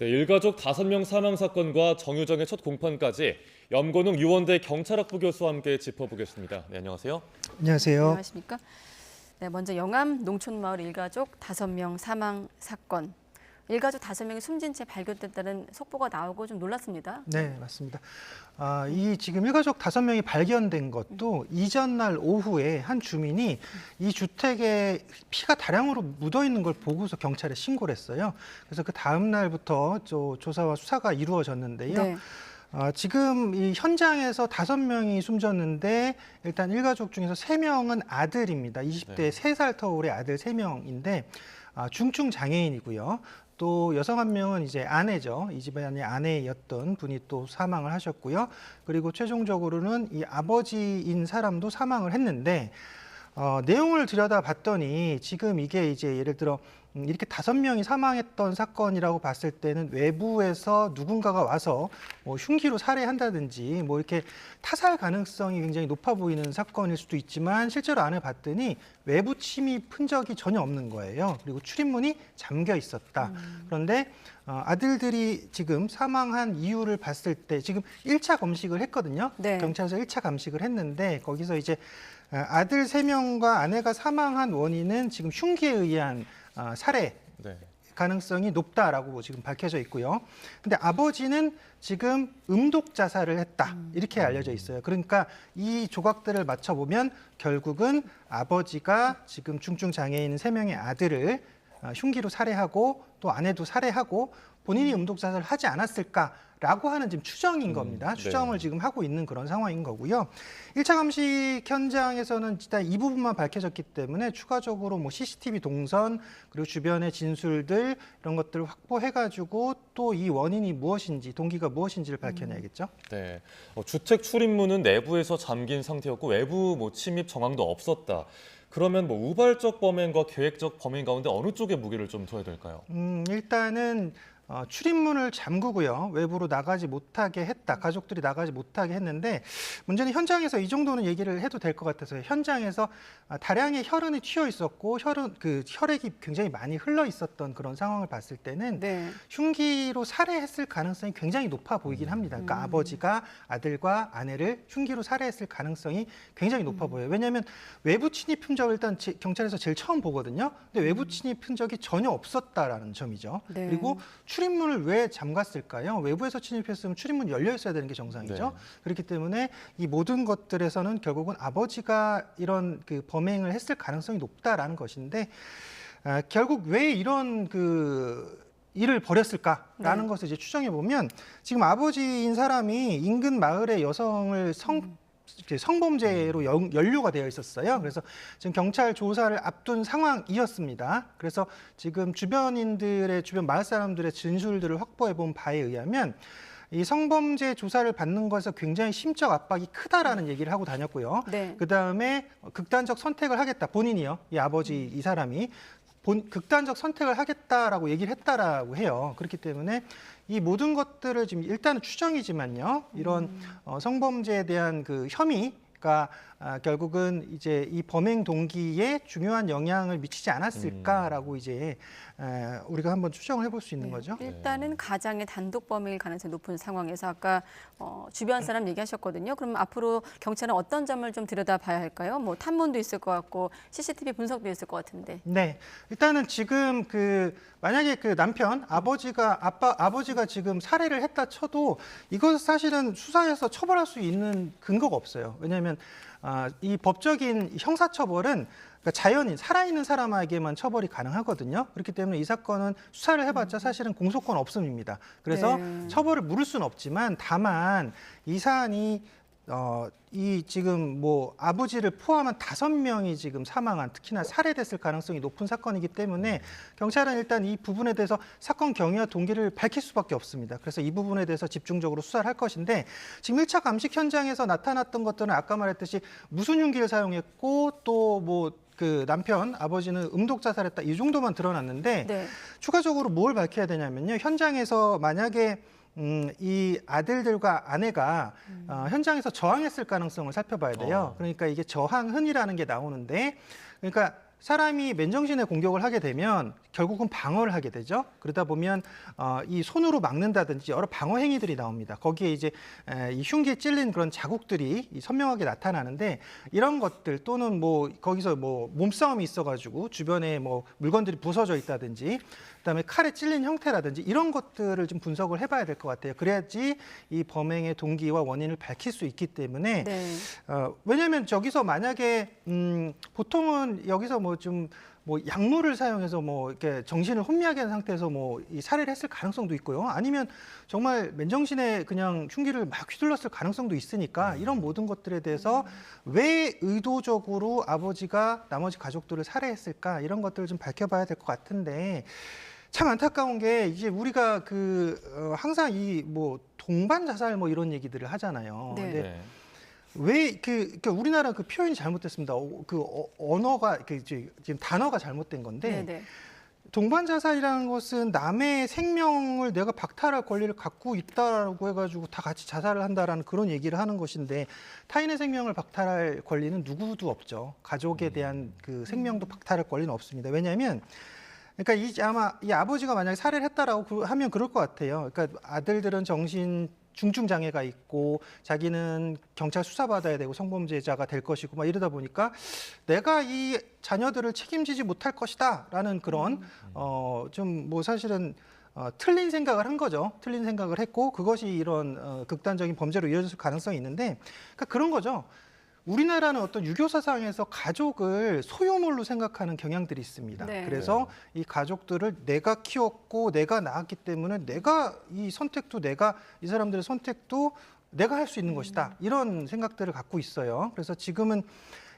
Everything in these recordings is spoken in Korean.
네, 일가족 5명 사망 사건과 정유정의 첫 공판까지 염건웅 유원대 경찰학부 교수와 함께 짚어보겠습니다. 네, 안녕하세요. 안녕하세요. 안녕하십니까? 네, 먼저 영암 농촌마을 일가족 5명 사망 사건. 일가족 5명이 숨진 채 발견됐다는 속보가 나오고 좀 놀랐습니다. 네, 맞습니다. 이 지금 일가족 5명이 발견된 것도 이전 날 오후에 한 주민이 이 주택에 피가 다량으로 묻어 있는 걸 보고서 경찰에 신고를 했어요. 그래서 그 다음 날부터 조사와 수사가 이루어졌는데요. 네. 지금 이 현장에서 5명이 숨졌는데 일단 일가족 중에서 3명은 아들입니다. 20대 네. 3살 터울의 아들 3명인데 중증 장애인이고요. 또 여성 한 명은 이제 아내죠. 이 집안의 아내였던 분이 또 사망을 하셨고요. 그리고 최종적으로는 이 아버지인 사람도 사망을 했는데 내용을 들여다봤더니 지금 이게 이제 예를 들어 이렇게 5명이 사망했던 사건이라고 봤을 때는 외부에서 누군가가 와서 뭐 흉기로 살해한다든지 뭐 이렇게 타살 가능성이 굉장히 높아 보이는 사건일 수도 있지만 실제로 안을 봤더니 외부 침입 흔적이 전혀 없는 거예요. 그리고 출입문이 잠겨 있었다. 그런데 아들들이 지금 사망한 이유를 봤을 때 지금 1차 검식을 했거든요. 네. 경찰에서 1차 감식을 했는데 거기서 이제 아들 3명과 아내가 사망한 원인은 지금 흉기에 의한 살해 네. 가능성이 높다라고 지금 밝혀져 있고요. 근데 아버지는 지금 음독 자살을 했다 이렇게 알려져 있어요. 그러니까 이 조각들을 맞춰보면 결국은 아버지가 지금 중증 장애인 3명의 아들을 흉기로 살해하고 또 아내도 살해하고 본인이 음독 자살을 하지 않았을까라고 하는 지금 추정인 겁니다. 추정을 네. 지금 하고 있는 그런 상황인 거고요. 1차 감식 현장에서는 일단 이 부분만 밝혀졌기 때문에 추가적으로 뭐 CCTV 동선 그리고 주변의 진술들 이런 것들을 확보해가지고 또 이 원인이 무엇인지 동기가 무엇인지를 밝혀내야겠죠. 네. 주택 출입문은 내부에서 잠긴 상태였고 외부 뭐 침입 정황도 없었다. 그러면 뭐 우발적 범행과 계획적 범행 가운데 어느 쪽에 무게를 좀 둬야 될까요? 일단은 출입문을 잠그고요. 외부로 나가지 못하게 했다. 가족들이 나가지 못하게 했는데 문제는 현장에서 이 정도는 얘기를 해도 될 것 같아서요. 현장에서 다량의 혈흔이 튀어 있었고 혈액이 굉장히 많이 흘러 있었던 그런 상황을 봤을 때는 네. 흉기로 살해했을 가능성이 굉장히 높아 보이긴 합니다. 그러니까 아버지가 아들과 아내를 흉기로 살해했을 가능성이 굉장히 높아 보여요. 왜냐하면 외부 침입 흔적을 일단 경찰에서 제일 처음 보거든요. 근데 외부 침입 흔적이 전혀 없었다라는 점이죠. 네. 그리고 출입문을 왜 잠갔을까요? 외부에서 침입했으면 출입문이 열려 있어야 되는 게 정상이죠. 네. 그렇기 때문에 이 모든 것들에서는 결국은 아버지가 이런 그 범행을 했을 가능성이 높다라는 것인데 결국 왜 이런 일을 벌였을까라는 네. 것을 이제 추정해 보면 지금 아버지인 사람이 인근 마을의 여성을 성범죄로 연루가 되어 있었어요. 그래서 지금 경찰 조사를 앞둔 상황이었습니다. 그래서 지금 주변 마을 사람들의 진술들을 확보해 본 바에 의하면 이 성범죄 조사를 받는 것에서 굉장히 심적 압박이 크다라는 얘기를 하고 다녔고요. 네. 그다음에 극단적 선택을 하겠다. 본인이요. 이 아버지 이 사람이 극단적 선택을 하겠다라고 얘기를 했다라고 해요. 그렇기 때문에 이 모든 것들을 지금 일단은 추정이지만요. 이런 성범죄에 대한 그 혐의가 결국은 이제 이 범행 동기에 중요한 영향을 미치지 않았을까라고 이제 우리가 한번 추정을 해볼 수 있는 거죠. 일단은 가장의 단독 범행일 가능성이 높은 상황에서 아까 주변 사람 얘기하셨거든요. 그럼 앞으로 경찰은 어떤 점을 좀 들여다봐야 할까요? 뭐 탐문도 있을 것 같고 CCTV 분석도 있을 것 같은데. 네, 일단은 지금 만약에 남편 아버지가 지금 살해를 했다 쳐도 이것 사실은 수사에서 처벌할 수 있는 근거가 없어요. 왜냐하면 이 법적인 형사처벌은 그러니까 자연인, 살아있는 사람에게만 처벌이 가능하거든요. 그렇기 때문에 이 사건은 수사를 해봤자 사실은 공소권 없음입니다. 그래서 네. 처벌을 물을 수는 없지만 다만 이 사안이 이 지금 뭐 아버지를 포함한 5명이 지금 사망한 특히나 살해됐을 가능성이 높은 사건이기 때문에 경찰은 일단 이 부분에 대해서 사건 경위와 동기를 밝힐 수밖에 없습니다. 그래서 이 부분에 대해서 집중적으로 수사를 할 것인데 지금 1차 감식 현장에서 나타났던 것들은 아까 말했듯이 무슨 흉기를 사용했고 또 뭐 남편, 아버지는 음독 자살했다 이 정도만 드러났는데 네. 추가적으로 뭘 밝혀야 되냐면요. 현장에서 만약에 이 아들들과 아내가 현장에서 저항했을 가능성을 살펴봐야 돼요. 그러니까 이게 저항흔이라는 게 나오는데 그러니까 사람이 맨정신에 공격을 하게 되면 결국은 방어를 하게 되죠. 그러다 보면 이 손으로 막는다든지 여러 방어 행위들이 나옵니다. 거기에 이제 이 흉기에 찔린 그런 자국들이 선명하게 나타나는데 이런 것들 또는 뭐 거기서 뭐 몸싸움이 있어가지고 주변에 뭐 물건들이 부서져 있다든지 그다음에 칼에 찔린 형태라든지 이런 것들을 좀 분석을 해봐야 될 것 같아요. 그래야지 이 범행의 동기와 원인을 밝힐 수 있기 때문에 네. 왜냐하면 저기서 만약에 보통은 여기서 뭐 약물을 사용해서 뭐 이렇게 정신을 혼미하게 한 상태에서 뭐 이 살해를 했을 가능성도 있고요. 아니면 정말 맨정신에 그냥 흉기를 막 휘둘렀을 가능성도 있으니까 이런 모든 것들에 대해서 왜 의도적으로 아버지가 나머지 가족들을 살해했을까 이런 것들을 좀 밝혀봐야 될 것 같은데 참 안타까운 게 이제 우리가 항상 이 뭐 동반 자살 뭐 이런 얘기들을 하잖아요. 네. 근데 네. 왜 그러니까 우리나라 그 표현이 잘못됐습니다. 언어가 지금 단어가 잘못된 건데 네. 동반 자살이라는 것은 남의 생명을 내가 박탈할 권리를 갖고 있다라고 해가지고 다 같이 자살을 한다라는 그런 얘기를 하는 것인데 타인의 생명을 박탈할 권리는 누구도 없죠. 가족에 대한 그 생명도 박탈할 권리는 없습니다. 왜냐하면 그러니까 아마 이 아버지가 만약에 살해를 했다라고 하면 그럴 것 같아요. 그러니까 아들들은 중증 장애가 있고 자기는 경찰 수사받아야 되고 성범죄자가 될 것이고 막 이러다 보니까 내가 이 자녀들을 책임지지 못할 것이다라는 그런 좀 뭐 사실은 틀린 생각을 한 거죠. 틀린 생각을 했고 그것이 이런 극단적인 범죄로 이어졌을 가능성이 있는데 그러니까 그런 거죠. 우리나라는 어떤 유교 사상에서 가족을 소유물로 생각하는 경향들이 있습니다. 네. 그래서 이 가족들을 내가 키웠고 내가 낳았기 때문에 내가 이 사람들의 선택도 내가 할 수 있는 것이다. 이런 생각들을 갖고 있어요. 그래서 지금은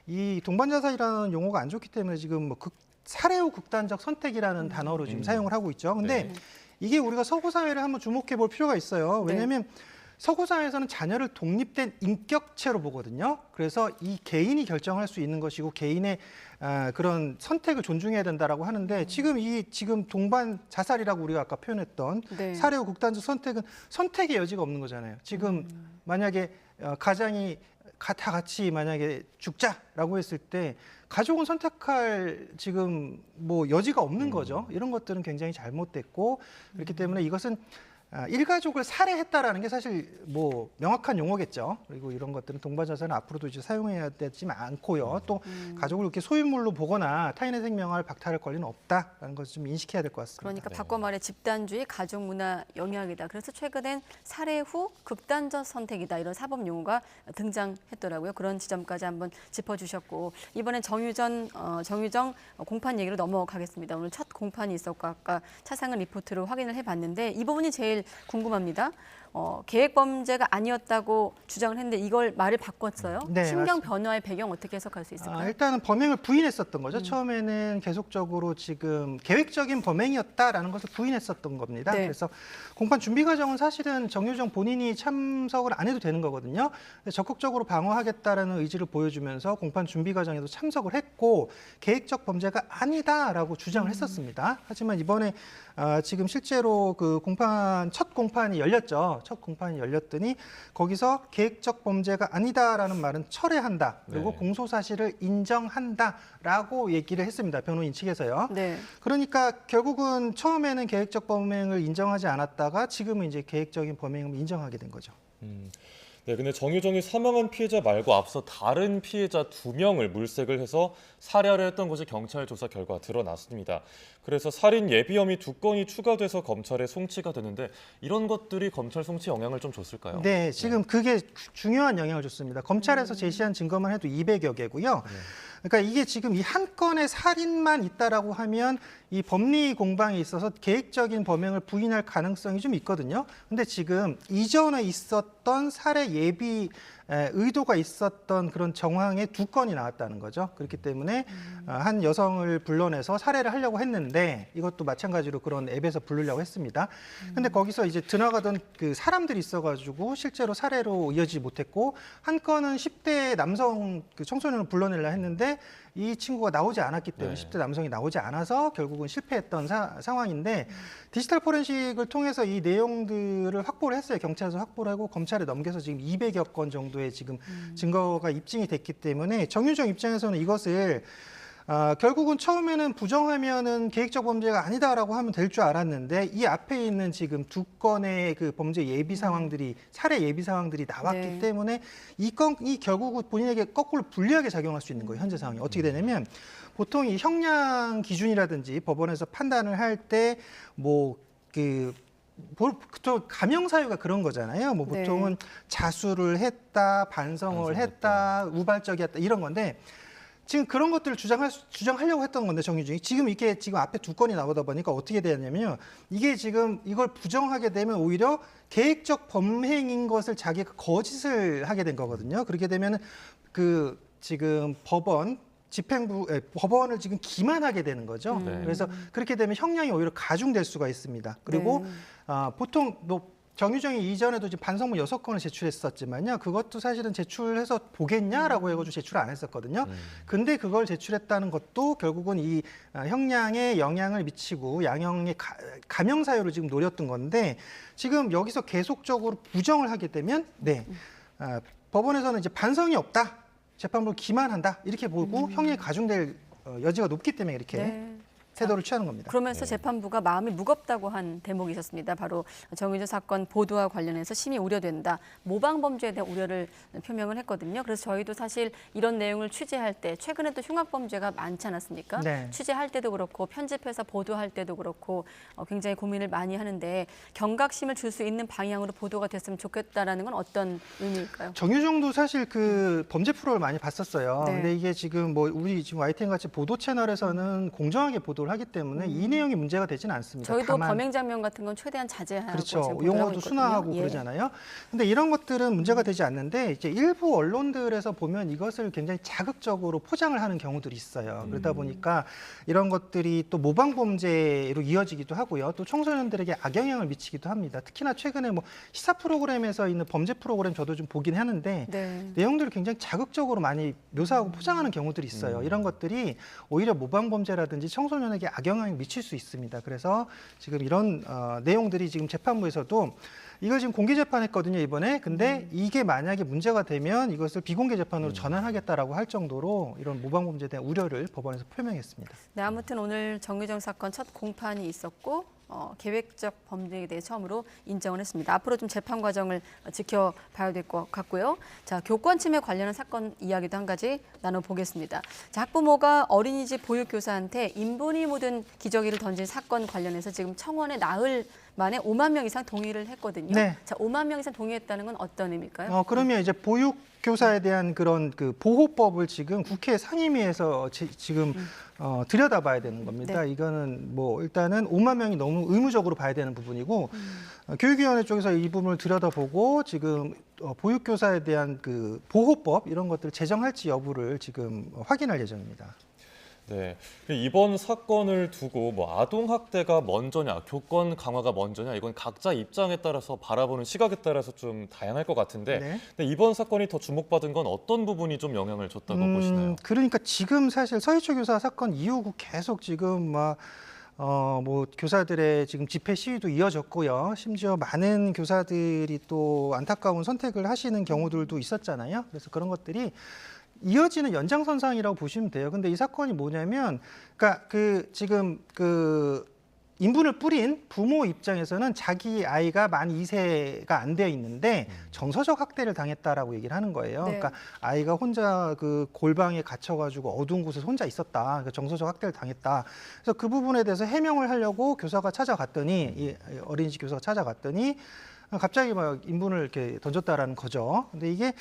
이 동반자살이라는 용어가 안 좋기 때문에 지금 뭐 살해 후 극단적 선택이라는 단어로 지금 사용을 하고 있죠. 근데 이게 우리가 서구 사회를 한번 주목해 볼 필요가 있어요. 왜냐하면 서구 사회에서는 자녀를 독립된 인격체로 보거든요. 그래서 이 개인이 결정할 수 있는 것이고 개인의 그런 선택을 존중해야 된다라고 하는데 지금 동반 자살이라고 우리가 아까 표현했던 네. 살해 후 극단적 선택은 선택의 여지가 없는 거잖아요. 지금 만약에 가장이 다 같이 만약에 죽자라고 했을 때 가족은 선택할 지금 뭐 여지가 없는 거죠. 이런 것들은 굉장히 잘못됐고 그렇기 때문에 이것은 일가족을 살해했다라는 게 사실 뭐 명확한 용어겠죠. 그리고 이런 것들은 동반자살은 앞으로도 이제 사용해야 되지 않고요. 또 가족을 이렇게 소유물로 보거나 타인의 생명을 박탈할 권리는 없다라는 것을 좀 인식해야 될 것 같습니다. 그러니까 바꿔 말해 집단주의 가족 문화 영향이다. 그래서 최근엔 살해 후 극단적 선택이다. 이런 사법 용어가 등장했더라고요. 그런 지점까지 한번 짚어주셨고 이번엔 정유정 공판 얘기로 넘어가겠습니다. 오늘 첫 공판이 있었고 아까 차상은 리포트로 확인을 해봤는데 이 부분이 제일 궁금합니다. 계획 범죄가 아니었다고 주장을 했는데 이걸 말을 바꿨어요. 네, 심경 맞습니다. 변화의 배경 어떻게 해석할 수 있을까요? 일단은 범행을 부인했었던 거죠. 처음에는 계속적으로 지금 계획적인 범행이었다라는 것을 부인했었던 겁니다. 네. 그래서 공판 준비 과정은 사실은 정유정 본인이 참석을 안 해도 되는 거거든요. 적극적으로 방어하겠다라는 의지를 보여주면서 공판 준비 과정에도 참석을 했고 계획적 범죄가 아니다라고 주장을 했었습니다. 하지만 이번에 지금 실제로 그 첫 공판이 열렸죠. 첫 공판이 열렸더니 거기서 계획적 범죄가 아니다라는 말은 철회한다. 그리고 네. 공소 사실을 인정한다라고 얘기를 했습니다. 변호인 측에서요. 네. 그러니까 결국은 처음에는 계획적 범행을 인정하지 않았다가 지금은 이제 계획적인 범행을 인정하게 된 거죠. 네, 근데 정유정이 사망한 피해자 말고 앞서 다른 피해자 2명을 물색을 해서 살해하려 했던 것이 경찰 조사 결과 드러났습니다. 그래서 살인 예비 혐의 2건이 추가돼서 검찰에 송치가 되는데 이런 것들이 검찰 송치 영향을 좀 줬을까요? 네, 지금 그게 중요한 영향을 줬습니다. 검찰에서 제시한 증거만 해도 200여 개고요. 그러니까 이게 지금 이 한 건의 살인만 있다라고 하면 이 법리 공방에 있어서 계획적인 범행을 부인할 가능성이 좀 있거든요. 근데 지금 이전에 있었던 살해 예비 의도가 있었던 그런 정황의 2건이 나왔다는 거죠. 그렇기 때문에 한 여성을 불러내서 살해를 하려고 했는데 이것도 마찬가지로 그런 앱에서 부르려고 했습니다. 근데 거기서 이제 드나가던 그 사람들이 있어가지고 실제로 살해로 이어지지 못했고 한 건은 10대 남성 그 청소년을 불러내려 했는데 이 친구가 나오지 않았기 때문에 10대 남성이 나오지 않아서 결국은 실패했던 상황인데 디지털 포렌식을 통해서 이 내용들을 확보를 했어요. 경찰에서 확보를 하고 검찰에 넘겨서 지금 200여 건 정도의 지금 증거가 입증이 됐기 때문에 정유정 입장에서는 이것을 결국은 처음에는 부정하면은 계획적 범죄가 아니다라고 하면 될 줄 알았는데 이 앞에 있는 지금 두 건의 그 범죄 예비 상황들이 살해 예비 상황들이 나왔기 네. 때문에 이 건이 결국은 본인에게 거꾸로 불리하게 작용할 수 있는 거예요. 현재 상황이 어떻게 되냐면 보통 이 형량 기준이라든지 법원에서 판단을 할 때 감형 사유가 그런 거잖아요. 뭐 네. 보통은 자수를 했다, 반성을 했다, 우발적이었다 이런 건데 지금 그런 것들을 주장하려고 했던 건데 정유중이 지금 이게 지금 앞에 두 건이 나오다 보니까 어떻게 되냐면요. 이게 지금 이걸 부정하게 되면 오히려 계획적 범행인 것을 자기가 거짓을 하게 된 거거든요. 그렇게 되면 그 지금 법원을 지금 기만하게 되는 거죠. 네. 그래서 그렇게 되면 형량이 오히려 가중될 수가 있습니다. 그리고 네. 보통 정유정이 이전에도 지금 반성문 6건을 제출했었지만요. 그것도 사실은 제출해서 보겠냐라고 해가지고 제출 안 했었거든요. 근데 그걸 제출했다는 것도 결국은 이 형량에 영향을 미치고 양형의 감형 사유를 지금 노렸던 건데 지금 여기서 계속적으로 부정을 하게 되면 법원에서는 이제 반성이 없다. 재판부를 기만한다. 이렇게 보고 형량이 가중될 여지가 높기 때문에 이렇게 네. 태도를 취하는 겁니다. 그러면서 재판부가 마음이 무겁다고 한 대목이 있었습니다. 바로 정유정 사건 보도와 관련해서 심히 우려된다. 모방 범죄에 대한 우려를 표명을 했거든요. 그래서 저희도 사실 이런 내용을 취재할 때 최근에 또 흉악 범죄가 많지 않았습니까? 네. 취재할 때도 그렇고 편집해서 보도할 때도 그렇고 굉장히 고민을 많이 하는데 경각심을 줄 수 있는 방향으로 보도가 됐으면 좋겠다라는 건 어떤 의미일까요? 정유정도 사실 그 범죄 프로를 많이 봤었어요. 네. 근데 이게 지금 뭐 우리 지금 YTN 같이 보도 채널에서는 공정하게 보도를 하기 때문에 이 내용이 문제가 되지는 않습니다. 저희도 다만 범행 장면 같은 건 최대한 자제하고 그렇죠. 지금 보도를 하고 용어도 있거든요. 순화하고 예. 그러잖아요. 근데 이런 것들은 문제가 되지 않는데 이제 일부 언론들에서 보면 이것을 굉장히 자극적으로 포장을 하는 경우들이 있어요. 그러다 보니까 이런 것들이 또 모방 범죄로 이어지기도 하고요. 또 청소년들에게 악영향을 미치기도 합니다. 특히나 최근에 뭐 시사 프로그램에서 있는 범죄 프로그램 저도 좀 보긴 하는데 네. 내용들을 굉장히 자극적으로 많이 묘사하고 포장하는 경우들이 있어요. 이런 것들이 오히려 모방 범죄라든지 청소년에게 악영향을 미칠 수 있습니다. 그래서 지금 이런 내용들이 지금 재판부에서도 이걸 지금 공개 재판했거든요, 이번에. 근데 이게 만약에 문제가 되면 이것을 비공개 재판으로 전환하겠다라고 할 정도로 이런 모방 범죄에 대한 우려를 법원에서 표명했습니다. 네, 아무튼 오늘 정유정 사건 첫 공판이 있었고 계획적 범죄에 대해 처음으로 인정을 했습니다. 앞으로 좀 재판 과정을 지켜봐야 될 것 같고요. 자, 교권 침해 관련한 사건 이야기도 한 가지 나눠보겠습니다. 자, 학부모가 어린이집 보육교사한테 인분이 묻은 기저귀를 던진 사건 관련해서 지금 청원에 나흘 만에 5만 명 이상 동의를 했거든요. 네. 자, 5만 명 이상 동의했다는 건 어떤 의미일까요? 그러면 이제 보육교사에 대한 그런 그 보호법을 지금 국회 상임위에서 지금 들여다봐야 되는 겁니다. 네. 이거는 뭐 일단은 5만 명이 너무 의무적으로 봐야 되는 부분이고 교육위원회 쪽에서 이 부분을 들여다보고 지금 보육교사에 대한 그 보호법 이런 것들을 제정할지 여부를 지금 확인할 예정입니다. 네, 이번 사건을 두고 뭐 아동 학대가 먼저냐, 교권 강화가 먼저냐, 이건 각자 입장에 따라서 바라보는 시각에 따라서 좀 다양할 것 같은데, 네. 근데 이번 사건이 더 주목받은 건 어떤 부분이 좀 영향을 줬다고 보시나요? 그러니까 지금 사실 서희초 교사 사건 이후 계속 지금 뭐 교사들의 지금 집회 시위도 이어졌고요. 심지어 많은 교사들이 또 안타까운 선택을 하시는 경우들도 있었잖아요. 그래서 그런 것들이 이어지는 연장선상이라고 보시면 돼요. 근데 이 사건이 뭐냐면, 그러니까 지금 인분을 뿌린 부모 입장에서는 자기 아이가 만 2세가 안 되어 있는데 정서적 학대를 당했다라고 얘기를 하는 거예요. 네. 그러니까 아이가 혼자 그 골방에 갇혀가지고 어두운 곳에서 혼자 있었다. 그러니까 정서적 학대를 당했다. 그래서 그 부분에 대해서 해명을 하려고 교사가 찾아갔더니 이 어린이집 교사가 찾아갔더니 갑자기 막 인분을 이렇게 던졌다라는 거죠. 근데 이게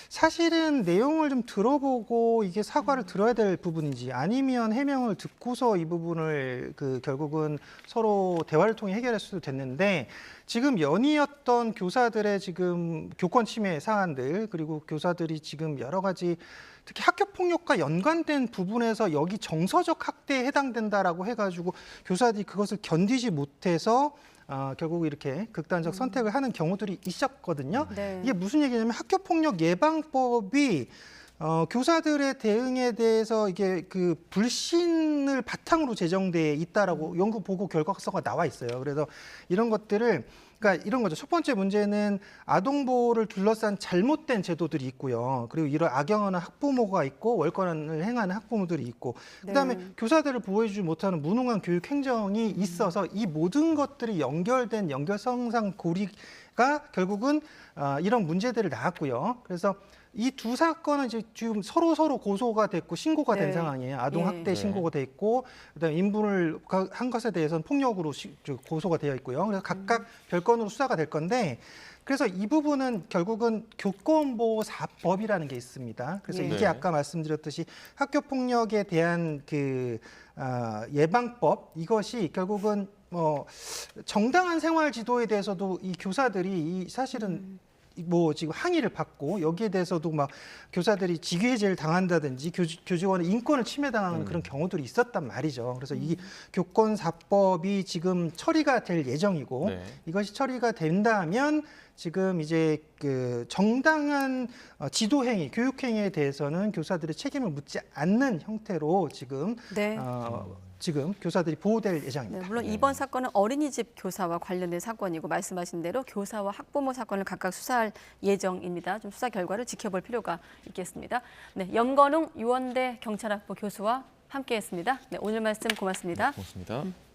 사실은 내용을 좀 들어보고 이게 사과를 들어야 될 부분인지 아니면 해명을 듣고서 이 부분을 결국은 서로 대화를 통해 해결할 수도 됐는데 지금 연이었던 교사들의 지금 교권 침해 사안들 그리고 교사들이 지금 여러 가지 특히 학교 폭력과 연관된 부분에서 여기 정서적 학대에 해당된다라고 해가지고 교사들이 그것을 견디지 못해서 결국 이렇게 극단적 선택을 하는 경우들이 있었거든요. 네. 이게 무슨 얘기냐면 학교폭력 예방법이 교사들의 대응에 대해서 이게 그 불신을 바탕으로 제정돼 있다라고 연구 보고 결과서가 나와 있어요. 그래서 이런 것들을 그러니까 이런 거죠. 첫 번째 문제는 아동보호를 둘러싼 잘못된 제도들이 있고요. 그리고 이런 악영하는 학부모가 있고 월권을 행하는 학부모들이 있고 그다음에 네. 교사들을 보호해주지 못하는 무능한 교육 행정이 있어서 이 모든 것들이 연결된 연결성상 고리가 결국은 이런 문제들을 낳았고요. 그래서 이 두 사건은 이제 지금 서로 고소가 됐고 신고가 된 네. 상황이에요. 아동 학대 네. 신고가 돼 있고 그다음에 인분을 한 것에 대해서는 폭력으로 고소가 되어 있고요. 그래서 각각 별건으로 수사가 될 건데 그래서 이 부분은 결국은 교권보호사법이라는 게 있습니다. 그래서 예. 이게 네. 아까 말씀드렸듯이 학교 폭력에 대한 그 예방법 이것이 결국은 정당한 생활 지도에 대해서도 이 교사들이 이 사실은 뭐 지금 항의를 받고 여기에 대해서도 막 교사들이 직위해제를 당한다든지 교직원의 인권을 침해당하는 그런 경우들이 있었단 말이죠. 그래서 이 교권사법이 지금 처리가 될 예정이고 네. 이것이 처리가 된다면 지금 이제 그 정당한 지도 행위, 교육 행위에 대해서는 교사들의 책임을 묻지 않는 형태로 지금 네. 지금 교사들이 보호될 네, 예정입니다. 물론 이번 사건은 어린이집 교사와 관련된 사건이고 말씀하신 대로 교사와 학부모 사건을 각각 수사할 예정입니다. 좀 수사 결과를 지켜볼 필요가 있겠습니다. 네, 염건웅 유원대 경찰학부 교수와 함께했습니다. 네, 오늘 말씀 고맙습니다. 고맙습니다.